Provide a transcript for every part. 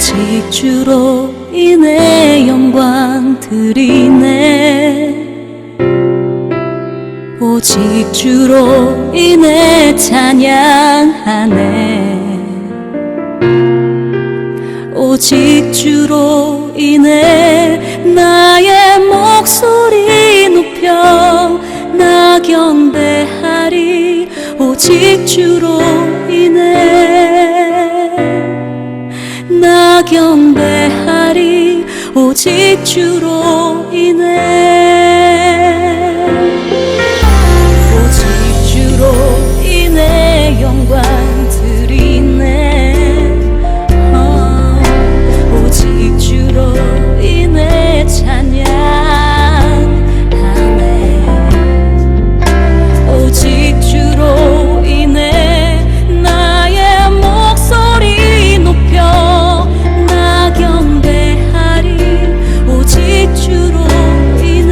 오직 주로 인해 영광 드리네. 오직 주로 인해 찬양하네. 오직 주로 인해 나의 목소리 높여 나 경배하리. 오직 주로 인해 나 경배하리. 오직 주로 인해 오직 주로 인해 영광 드리네. 오직 주로 인해 찬양하네. 오직 주로 인해 나의 목소리 높여 나 경배하리. 오직 주로 인해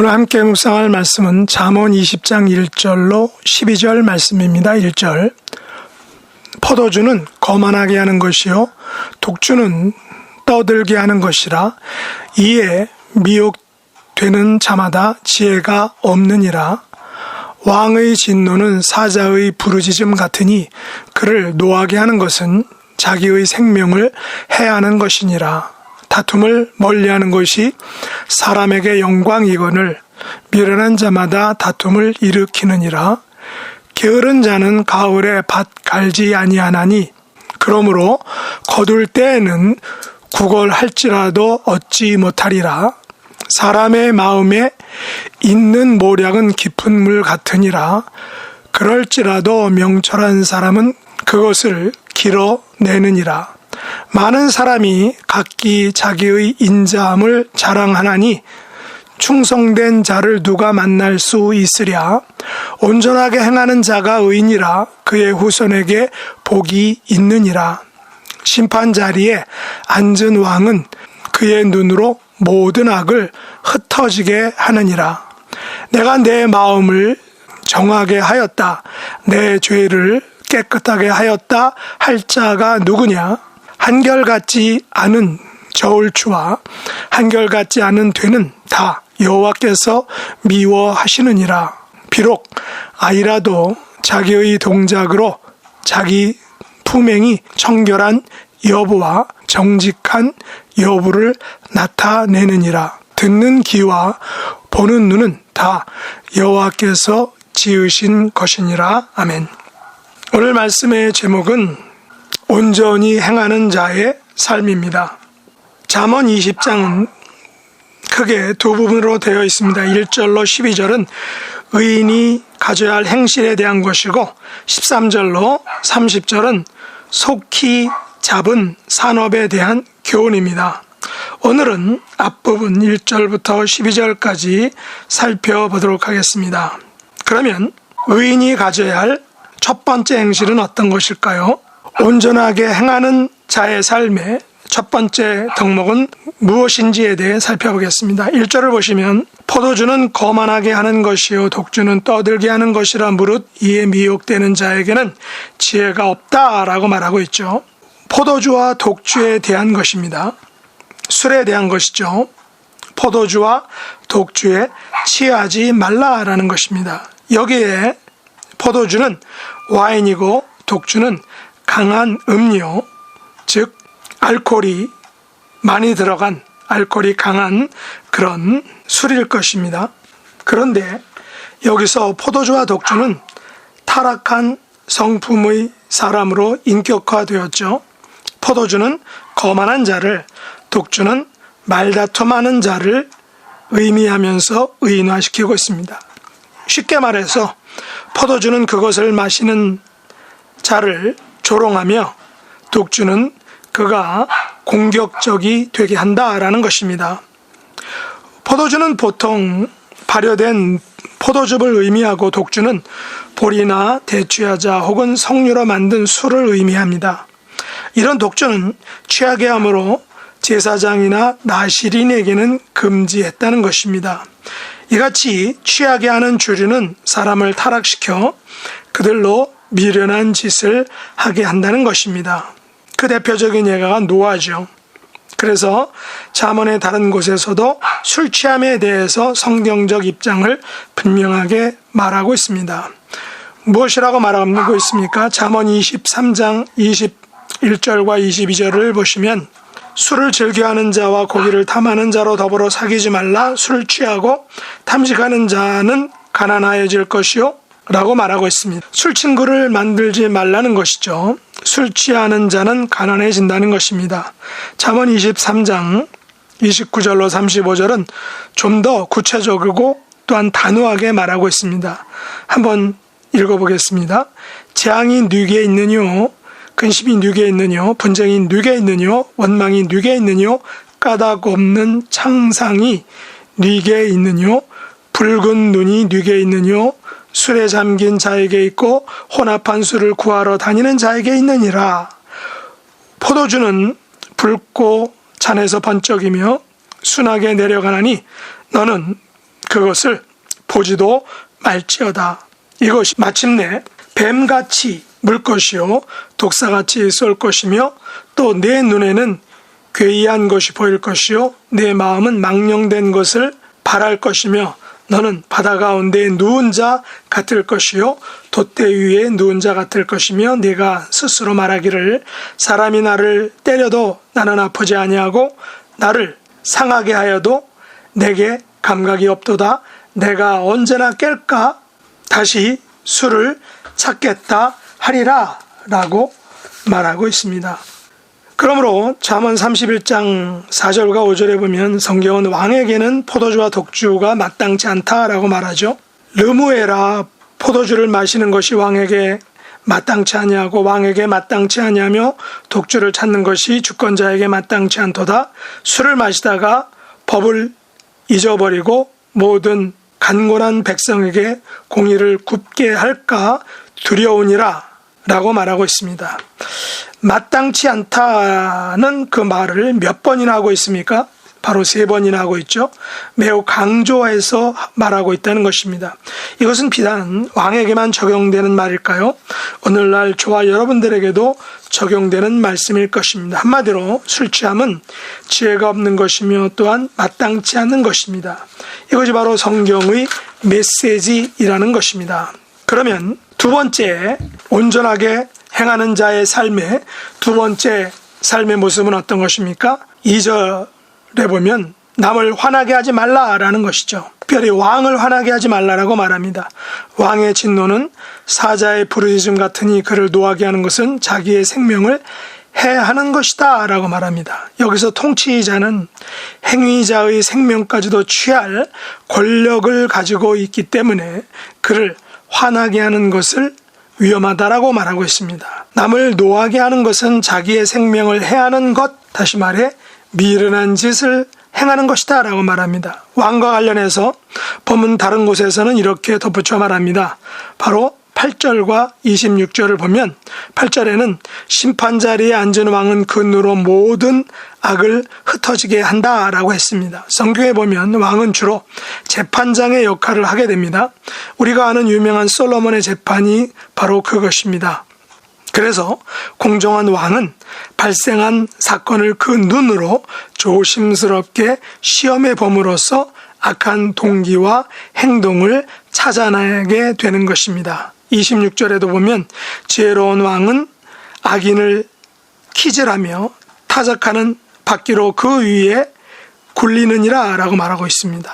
오늘 함께 묵상할 말씀은 잠언 20장 1절로 12절 말씀입니다. 1절. 포도주는 거만하게 하는 것이요 독주는 떠들게 하는 것이라. 이에 미혹되는 자마다 지혜가 없느니라. 왕의 진노는 사자의 부르짖음 같으니 그를 노하게 하는 것은 자기의 생명을 해하는 것이니라. 다툼을 멀리하는 것이 사람에게 영광이거늘 미련한 자마다 다툼을 일으키느니라. 게으른 자는 가을에 밭 갈지 아니하나니 그러므로 거둘 때에는 구걸할지라도 얻지 못하리라. 사람의 마음에 있는 모략은 깊은 물 같으니라. 그럴지라도 명철한 사람은 그것을 길어내느니라. 많은 사람이 각기 자기의 인자함을 자랑하나니 충성된 자를 누가 만날 수 있으랴. 온전하게 행하는 자가 의인이라. 그의 후손에게 복이 있느니라. 심판 자리에 앉은 왕은 그의 눈으로 모든 악을 흩어지게 하느니라. 내가 내 마음을 정하게 하였다. 내 죄를 깨끗하게 하였다 할 자가 누구냐? 한결같지 않은 저울추와 한결같지 않은 되는 다 여호와께서 미워하시느니라. 비록 아이라도 자기의 동작으로 자기 품행이 청결한 여부와 정직한 여부를 나타내느니라. 듣는 귀와 보는 눈은 다 여호와께서 지으신 것이니라. 아멘. 오늘 말씀의 제목은 온전히 행하는 자의 삶입니다. 잠언 20장은 크게 두 부분으로 되어 있습니다. 1절로 12절은 의인이 가져야 할 행실에 대한 것이고 13절로 30절은 속히 잡은 산업에 대한 교훈입니다. 오늘은 앞부분 1절부터 12절까지 살펴보도록 하겠습니다. 그러면 의인이 가져야 할 첫 번째 행실은 어떤 것일까요? 온전하게 행하는 자의 삶의 첫 번째 덕목은 무엇인지에 대해 살펴보겠습니다. 1절을 보시면 포도주는 거만하게 하는 것이요 독주는 떠들게 하는 것이라 무릇 이에 미혹되는 자에게는 지혜가 없다라고 말하고 있죠. 포도주와 독주에 대한 것입니다. 술에 대한 것이죠. 포도주와 독주에 취하지 말라라는 것입니다. 여기에 포도주는 와인이고 독주는 강한 음료, 즉 알코올이 많이 들어간 알코올이 강한 그런 술일 것입니다. 그런데 여기서 포도주와 독주는 타락한 성품의 사람으로 인격화되었죠. 포도주는 거만한 자를, 독주는 말다툼하는 자를 의미하면서 의인화시키고 있습니다. 쉽게 말해서 포도주는 그것을 마시는 자를 조롱하며 독주는 그가 공격적이 되게 한다라는 것입니다. 포도주는 보통 발효된 포도즙을 의미하고 독주는 볼이나 대취하자 혹은 석류로 만든 술을 의미합니다. 이런 독주는 취하게 함으로 제사장이나 나실인에게는 금지했다는 것입니다. 이같이 취하게 하는 주류는 사람을 타락시켜 그들로 미련한 짓을 하게 한다는 것입니다. 그 대표적인 예가 노아죠. 그래서 잠언의 다른 곳에서도 술 취함에 대해서 성경적 입장을 분명하게 말하고 있습니다. 무엇이라고 말하고 있습니까? 잠언 23장 21절과 22절을 보시면 술을 즐겨하는 자와 고기를 탐하는 자로 더불어 사귀지 말라. 술 취하고 탐식하는 자는 가난하여질 것이요 라고 말하고 있습니다. 술 친구를 만들지 말라는 것이죠. 술 취하는 자는 가난해진다는 것입니다. 잠언 23장 29절로 35절은 좀 더 구체적이고 또한 단호하게 말하고 있습니다. 한번 읽어보겠습니다. 재앙이 누게 있느뇨, 근심이 누게 있느뇨, 분쟁이 누게 있느뇨, 원망이 누게 있느뇨, 까닭 없는 창상이 누게 있느뇨, 붉은 눈이 누게 있느뇨, 술에 잠긴 자에게 있고 혼합한 술을 구하러 다니는 자에게 있느니라. 포도주는 붉고 잔에서 번쩍이며 순하게 내려가나니 너는 그것을 보지도 말지어다. 이것이 마침내 뱀같이 물 것이요 독사같이 쏠 것이며 또 내 눈에는 괴이한 것이 보일 것이요 내 마음은 망령된 것을 바랄 것이며 너는 바다 가운데 누운 자 같을 것이요 돛대 위에 누운 자 같을 것이며 네가 스스로 말하기를 사람이 나를 때려도 나는 아프지 아니하고 나를 상하게 하여도 내게 감각이 없도다. 내가 언제나 깰까 다시 술을 찾겠다 하리라 라고 말하고 있습니다. 그러므로 잠언 31장 4절과 5절에 보면 성경은 왕에게는 포도주와 독주가 마땅치 않다라고 말하죠. 르무에라 포도주를 마시는 것이 왕에게 마땅치 아니하고 왕에게 마땅치 아니하며 독주를 찾는 것이 주권자에게 마땅치 않도다. 술을 마시다가 법을 잊어버리고 모든 간곤한 백성에게 공의를 굽게 할까 두려우니라 라고 말하고 있습니다. 마땅치 않다는 그 말을 몇 번이나 하고 있습니까? 바로 3번이나 하고 있죠. 매우 강조해서 말하고 있다는 것입니다. 이것은 비단 왕에게만 적용되는 말일까요? 오늘날 저와 여러분들에게도 적용되는 말씀일 것입니다. 한마디로 술 취함은 지혜가 없는 것이며 또한 마땅치 않은 것입니다. 이것이 바로 성경의 메시지이라는 것입니다. 그러면 두 번째, 온전하게 행하는 자의 삶의 두 번째 삶의 모습은 어떤 것입니까? 2절에 보면 남을 화나게 하지 말라라는 것이죠. 특별히 왕을 화나게 하지 말라라고 말합니다. 왕의 진노는 사자의 부르짖음 같으니 그를 노하게 하는 것은 자기의 생명을 해하는 것이다 라고 말합니다. 여기서 통치자는 행위자의 생명까지도 취할 권력을 가지고 있기 때문에 그를 화나게 하는 것을 위험하다라고 말하고 있습니다. 남을 노하게 하는 것은 자기의 생명을 해하는 것, 다시 말해 미련한 짓을 행하는 것이다 라고 말합니다. 왕과 관련해서 본문 다른 곳에서는 이렇게 덧붙여 말합니다. 바로 8절과 26절을 보면 8절에는 심판 자리에 앉은 왕은 그 눈으로 모든 악을 흩어지게 한다라고 했습니다. 성경에 보면 왕은 주로 재판장의 역할을 하게 됩니다. 우리가 아는 유명한 솔로몬의 재판이 바로 그것입니다. 그래서 공정한 왕은 발생한 사건을 그 눈으로 조심스럽게 시험해 봄으로써 악한 동기와 행동을 찾아내게 되는 것입니다. 26절에도 보면 지혜로운 왕은 악인을 키질하며 타작하는 바퀴로 그 위에 굴리느니라 라고 말하고 있습니다.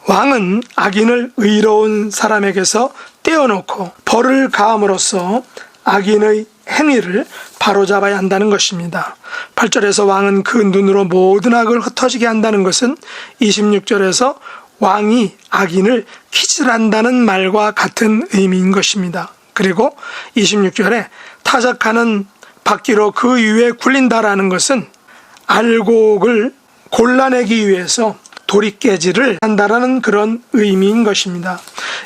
왕은 악인을 의로운 사람에게서 떼어놓고 벌을 가함으로써 악인의 행위를 바로잡아야 한다는 것입니다. 8절에서 왕은 그 눈으로 모든 악을 흩어지게 한다는 것은 26절에서 왕이 악인을 키질한다는 말과 같은 의미인 것입니다. 그리고 26절에 타작하는 바퀴로 그 위에 굴린다라는 것은 알곡을 골라내기 위해서 도리깨질을 한다라는 그런 의미인 것입니다.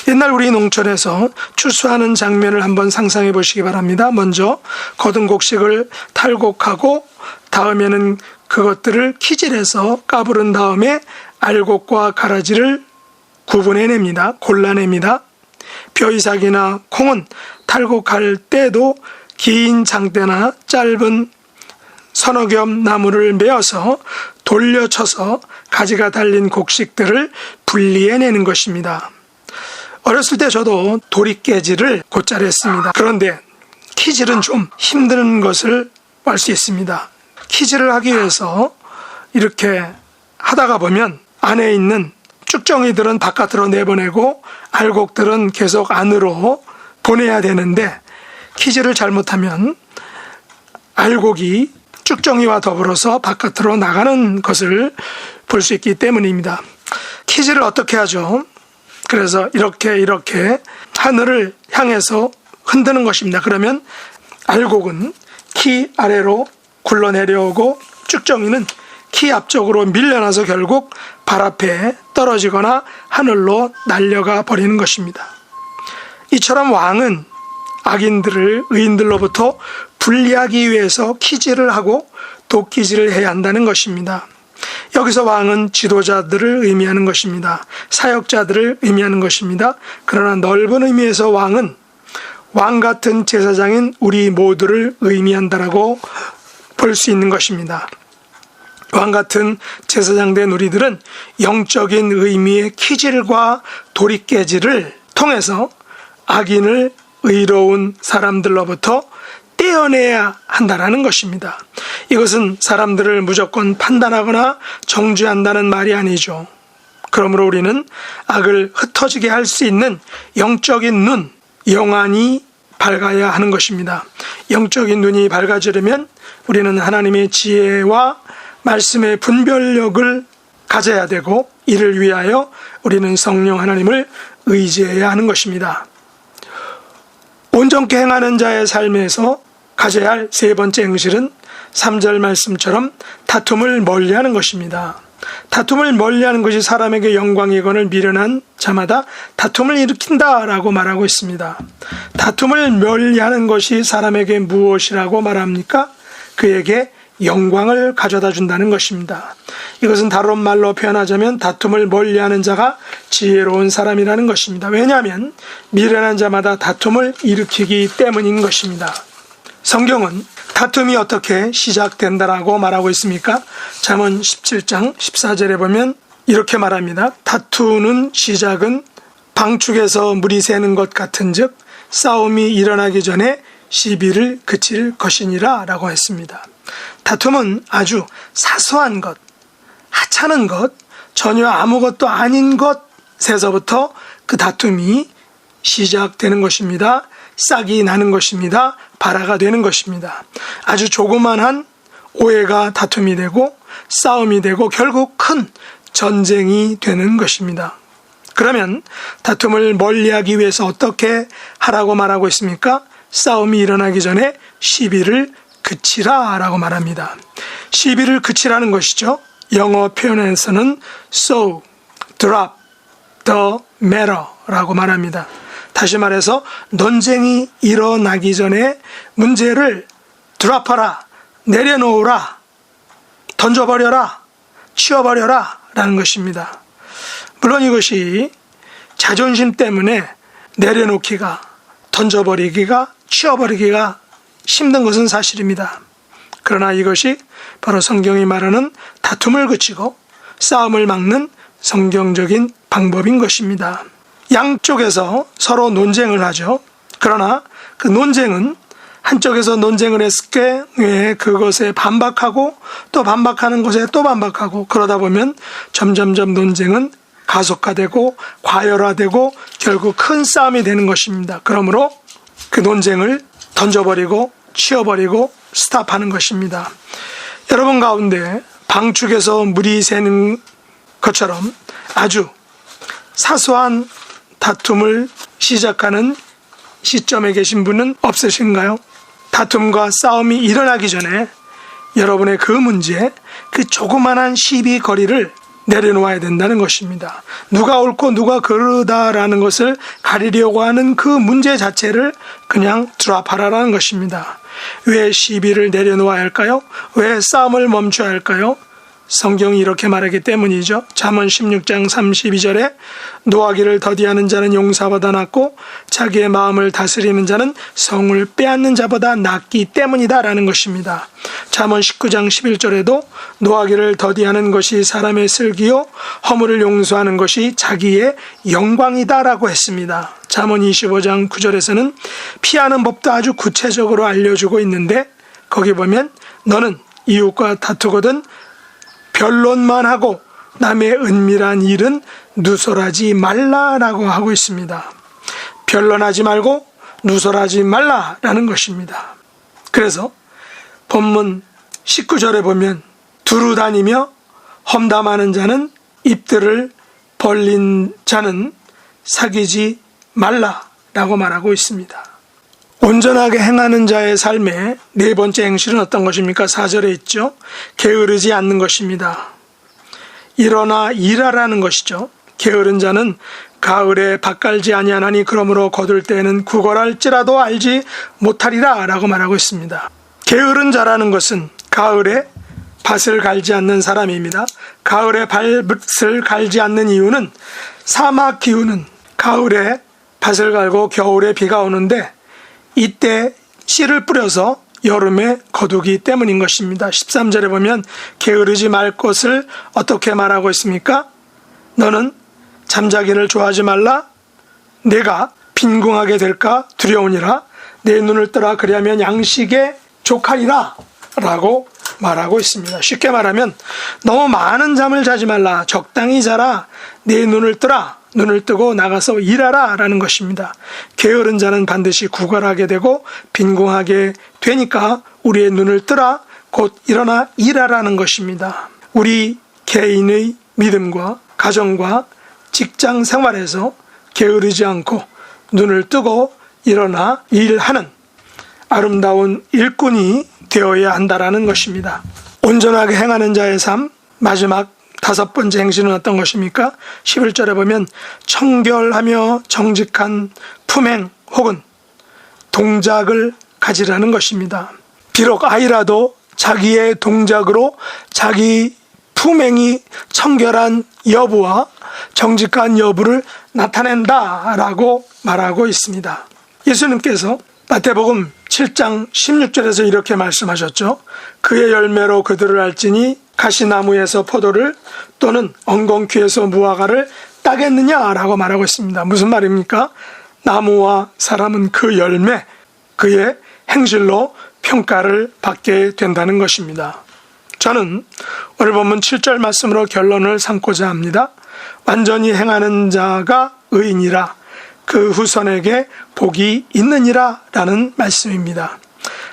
옛날 우리 농촌에서 추수하는 장면을 한번 상상해 보시기 바랍니다. 먼저 거둔 곡식을 탈곡하고 다음에는 그것들을 키질해서 까부른 다음에 알곡과 가라지를 구분해냅니다. 골라냅니다. 벼이삭이나 콩은 탈곡할 때도 긴 장대나 짧은 서너 겹 나무를 메어서 돌려쳐서 가지가 달린 곡식들을 분리해내는 것입니다. 어렸을 때 저도 도리깨질을 곧잘 했습니다. 그런데 키질은 좀 힘든 것을 알 수 있습니다. 키질을 하기 위해서 이렇게 하다가 보면 안에 있는 쭉정이들은 바깥으로 내보내고 알곡들은 계속 안으로 보내야 되는데 키질을 잘못하면 알곡이 쭉정이와 더불어서 바깥으로 나가는 것을 볼 수 있기 때문입니다. 키질을 어떻게 하죠? 그래서 이렇게 하늘을 향해서 흔드는 것입니다. 그러면 알곡은 키 아래로 굴러내려오고 쭉정이는 키 앞쪽으로 밀려나서 결국 발 앞에 떨어지거나 하늘로 날려가 버리는 것입니다. 이처럼 왕은 악인들을 의인들로부터 분리하기 위해서 키질을 하고 도끼질을 해야 한다는 것입니다. 여기서 왕은 지도자들을 의미하는 것입니다. 사역자들을 의미하는 것입니다. 그러나 넓은 의미에서 왕은 왕 같은 제사장인 우리 모두를 의미한다라고 볼 수 있는 것입니다. 왕 같은 제사장 된 우리들은 영적인 의미의 키질과 도리깨질을 통해서 악인을 의로운 사람들로부터 떼어내야 한다라는 것입니다. 이것은 사람들을 무조건 판단하거나 정죄한다는 말이 아니죠. 그러므로 우리는 악을 흩어지게 할 수 있는 영적인 눈, 영안이 밝아야 하는 것입니다. 영적인 눈이 밝아지려면 우리는 하나님의 지혜와 말씀의 분별력을 가져야 되고, 이를 위하여 우리는 성령 하나님을 의지해야 하는 것입니다. 온전케 행하는 자의 삶에서 가져야 할 세 번째 행실은 3절 말씀처럼 다툼을 멀리하는 것입니다. 다툼을 멀리하는 것이 사람에게 영광이거늘 미련한 자마다 다툼을 일으킨다라고 말하고 있습니다. 다툼을 멀리하는 것이 사람에게 무엇이라고 말합니까? 그에게 영광을 가져다 준다는 것입니다. 이것은 다른 말로 표현하자면 다툼을 멀리하는 자가 지혜로운 사람이라는 것입니다. 왜냐하면 미련한 자마다 다툼을 일으키기 때문인 것입니다. 성경은 다툼이 어떻게 시작된다라고 말하고 있습니까? 잠언 17장 14절에 보면 이렇게 말합니다. 다투는 시작은 방축에서 물이 새는 것 같은즉 싸움이 일어나기 전에 시비를 그칠 것이니라 라고 했습니다. 다툼은 아주 사소한 것, 하찮은 것, 전혀 아무것도 아닌 것에서부터 그 다툼이 시작되는 것입니다. 싹이 나는 것입니다. 발화가 되는 것입니다. 아주 조그만한 오해가 다툼이 되고 싸움이 되고 결국 큰 전쟁이 되는 것입니다. 그러면 다툼을 멀리하기 위해서 어떻게 하라고 말하고 있습니까? 싸움이 일어나기 전에 시비를 그치라 라고 말합니다. 시비를 그치라는 것이죠. 영어 표현에서는 so, drop the matter 라고 말합니다. 다시 말해서 논쟁이 일어나기 전에 문제를 드랍하라, 내려놓으라, 던져버려라, 치워버려라 라는 것입니다. 물론 이것이 자존심 때문에 내려놓기가, 던져버리기가, 치워버리기가 힘든 것은 사실입니다. 그러나 이것이 바로 성경이 말하는 다툼을 그치고 싸움을 막는 성경적인 방법인 것입니다. 양쪽에서 서로 논쟁을 하죠. 그러나 그 논쟁은 한쪽에서 논쟁을 했을 때 그것에 반박하고 또 반박하는 것에 또 반박하고 그러다 보면 점점점 논쟁은 가속화되고 과열화되고 결국 큰 싸움이 되는 것입니다. 그러므로 그 논쟁을 던져버리고 치워버리고 스탑하는 것입니다. 여러분 가운데 방축에서 물이 새는 것처럼 아주 사소한 다툼을 시작하는 시점에 계신 분은 없으신가요? 다툼과 싸움이 일어나기 전에 여러분의 그 문제, 그 조그만한 시비거리를 내려놓아야 된다는 것입니다. 누가 옳고 누가 그르다라는 것을 가리려고 하는 그 문제 자체를 그냥 드랍하라라는 것입니다. 왜 시비를 내려놓아야 할까요? 왜 싸움을 멈춰야 할까요? 성경이 이렇게 말하기 때문이죠. 잠언 16장 32절에 노하기를 더디하는 자는 용사보다 낫고 자기의 마음을 다스리는 자는 성을 빼앗는 자보다 낫기 때문이다 라는 것입니다. 잠언 19장 11절에도 노하기를 더디하는 것이 사람의 슬기요 허물을 용서하는 것이 자기의 영광이다 라고 했습니다. 잠언 25장 9절에서는 피하는 법도 아주 구체적으로 알려주고 있는데 거기 보면 너는 이웃과 다투거든 변론만 하고 남의 은밀한 일은 누설하지 말라라고 하고 있습니다. 변론하지 말고 누설하지 말라라는 것입니다. 그래서 본문 19절에 보면 두루 다니며 험담하는 자는 입들을 벌린 자는 사귀지 말라라고 말하고 있습니다. 온전하게 행하는 자의 삶의 네 번째 행실은 어떤 것입니까? 4절에 있죠. 게으르지 않는 것입니다. 일어나 일하라는 것이죠. 게으른 자는 가을에 밭 갈지 아니하나니 그러므로 거둘 때에는 구걸할지라도 알지 못하리라 라고 말하고 있습니다. 게으른 자라는 것은 가을에 밭을 갈지 않는 사람입니다. 가을에 밭을 갈지 않는 이유는 사막 기후는 가을에 밭을 갈고 겨울에 비가 오는데 이때 씨를 뿌려서 여름에 거두기 때문인 것입니다. 13절에 보면 게으르지 말 것을 어떻게 말하고 있습니까? 너는 잠자기를 좋아하지 말라. 내가 빈궁하게 될까 두려우니라. 내 눈을 뜨라 그리하면 양식에 족하리라 라고 말하고 있습니다. 쉽게 말하면 너무 많은 잠을 자지 말라. 적당히 자라. 내 눈을 뜨라. 눈을 뜨고 나가서 일하라 라는 것입니다. 게으른 자는 반드시 구걸하게 되고 빈궁하게 되니까 우리의 눈을 뜨라. 곧 일어나 일하라는 것입니다. 우리 개인의 믿음과 가정과 직장 생활에서 게으르지 않고 눈을 뜨고 일어나 일하는 아름다운 일꾼이 되어야 한다라는 것입니다. 온전하게 행하는 자의 삶, 마지막 5번째 행실은 어떤 것입니까? 11절에 보면 청결하며 정직한 품행 혹은 동작을 가지라는 것입니다. 비록 아이라도 자기의 동작으로 자기 품행이 청결한 여부와 정직한 여부를 나타낸다라고 말하고 있습니다. 예수님께서 마태복음 7장 16절에서 이렇게 말씀하셨죠. 그의 열매로 그들을 알지니 가시나무에서 포도를 또는 엉겅퀴에서 무화과를 따겠느냐라고 말하고 있습니다. 무슨 말입니까? 나무와 사람은 그 열매, 그의 행실로 평가를 받게 된다는 것입니다. 저는 오늘 본문 7절 말씀으로 결론을 삼고자 합니다. 완전히 행하는 자가 의인이라 그 후손에게 복이 있느니라 라는 말씀입니다.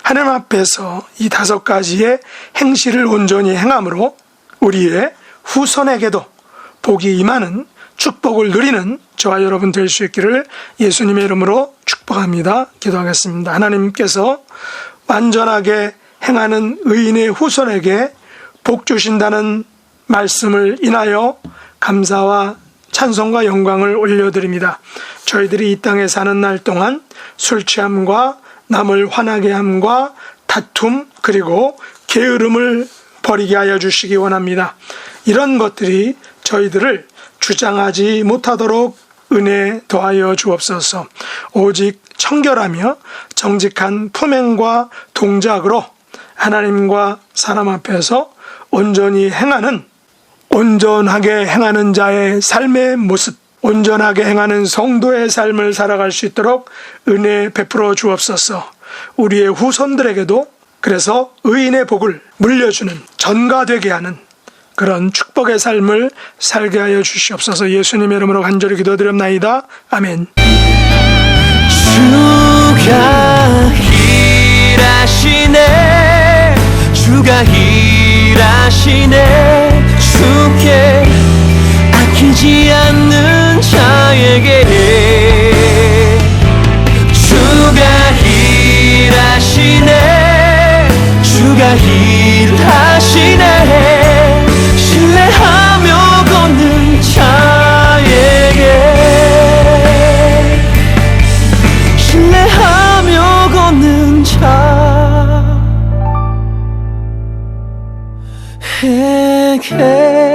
하나님 앞에서 이 5가지의 행실을 온전히 행함으로 우리의 후손에게도 복이 임하는 축복을 누리는 저와 여러분 될 수 있기를 예수님의 이름으로 축복합니다. 기도하겠습니다. 하나님께서 완전하게 행하는 의인의 후손에게 복 주신다는 말씀을 인하여 감사와 찬송과 영광을 올려드립니다. 저희들이 이 땅에 사는 날 동안 술 취함과 남을 화나게 함과 다툼 그리고 게으름을 버리게 하여 주시기 원합니다. 이런 것들이 저희들을 주장하지 못하도록 은혜 더하여 주옵소서. 오직 청결하며 정직한 품행과 동작으로 하나님과 사람 앞에서 온전히 행하는 온전하게 행하는 자의 삶의 모습, 온전하게 행하는 성도의 삶을 살아갈 수 있도록 은혜 베풀어 주옵소서. 우리의 후손들에게도 그래서 의인의 복을 물려주는 전가되게 하는 그런 축복의 삶을 살게 하여 주시옵소서. 예수님의 이름으로 간절히 기도드립나이다. 아멘. 주가 일하시네, 주가 일하시네. 주께 아끼지 않는 자에게 주가 일하시네, 주가 일하시네. 신뢰하며 걷는 자에게 신뢰하며 걷는 자에게